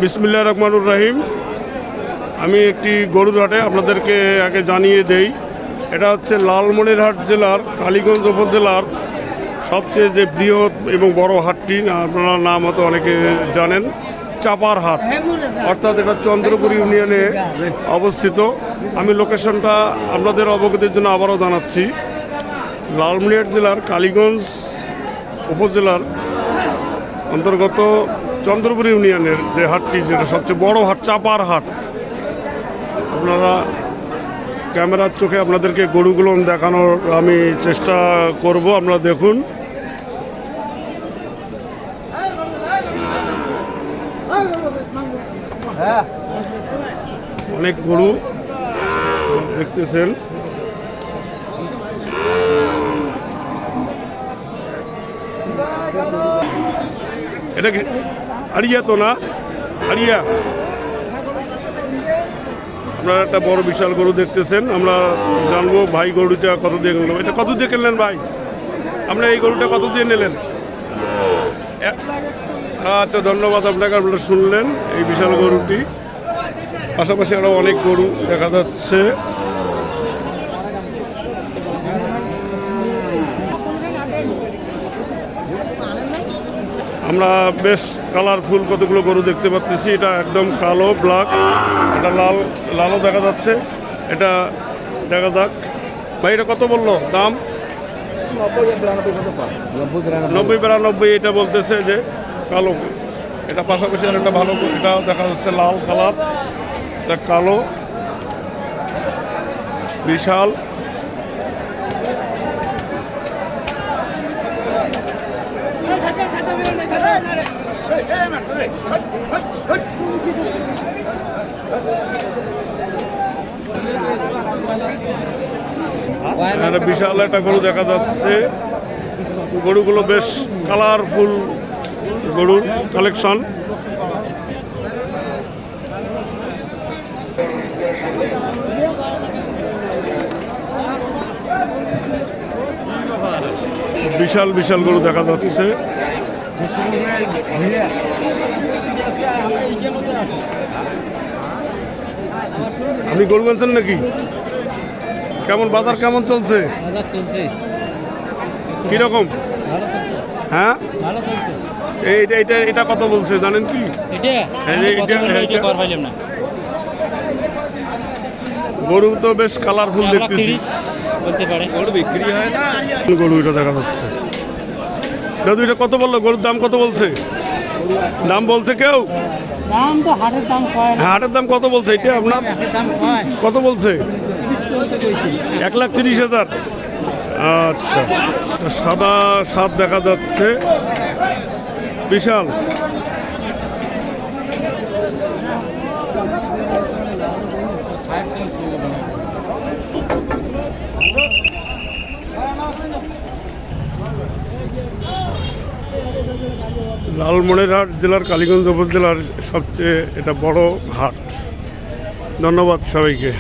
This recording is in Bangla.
বিসমিল্লাহির রহমানির রহিম। আমি একটি গরুর হাটে আপনাদেরকে আগে জানিয়ে দেই, এটা হচ্ছে লালমনিরহাট জেলার কালীগঞ্জ উপজেলার সবচেয়ে যে বৃহৎ এবং বড় হাটটি, আপনারা নাম হয়তো অনেকে জানেন, চাপার হাট, অর্থাৎ এটা চন্দ্রপুর ইউনিয়নে অবস্থিত। আমি লোকেশনটা আপনাদের অবগতির জন্য আবারও জানাচ্ছি। লালমনিরহাট জেলার কালীগঞ্জ উপজেলার অন্তর্গত চন্দ্রপুর ইউনিয়নের যে হাটটি, যেটা সবচেয়ে বড় হাট, চাপার হাট। আপনারা ক্যামেরার চোখে আপনাদেরকে গরুগুলো দেখানোর আমি চেষ্টা করব, আপনারা দেখুন। অনেক গরু দেখতেছেন। এটা কি আড়িয়া? তো না আড়িয়া। আপনারা একটা বড় বিশাল গরু দেখতেছেন। আমরা জানবো ভাই গরুটা কত দিয়ে কিনলেন। এটা কত দিয়ে কিনলেন ভাই? আপনার এই গরুটা কত দিয়ে নিলেন? আচ্ছা, ধন্যবাদ আপনাকে। আপনারা শুনলেন এই বিশাল গরুটি। পাশাপাশি আরও অনেক গরু দেখা যাচ্ছে। আমরা বেশ কালারফুল কতগুলো গরু দেখতে পাচ্ছি। এটা একদম কালো ব্ল্যাক, এটা লালও দেখা যাচ্ছে। এটা দেখা যাক ভাই, এটা কত বললো দাম? 90-92 এটা বলতেছে যে কালো। এটা পাশাপাশি আর একটা ভালো, এটা দেখা যাচ্ছে লাল কালার, এটা কালো বিশাল। বিশাল একটা গরু দেখা যাচ্ছে। গরুগুলো বেশ কালারফুল গরুর কালেকশন। বিশাল বিশাল গরু দেখা যাচ্ছে। আপনি গরু আনছেন নাকি? কেমন বাজার কেমন চলছে? কিরকম? হ্যাঁ, এইটা এটা এটা কত বলছে জানেন কি? গরু তো বেশ কালারফুল দেখতেছি। গরু এটা দেখা যাচ্ছে। দাদু এটা কত বললো? গরুর দাম কত বলছে? দাম বলছে কেউ? হাটের দাম কত বলছে? এটা আপনার কত বলছে? 1,30,000। আচ্ছা, সাদা সাপ দেখা যাচ্ছে, বিশাল। লালমনিরহাট জেলার কালীগঞ্জ উপজেলার সবচেয়ে এটা বড় হাট। ধন্যবাদ সবাইকে।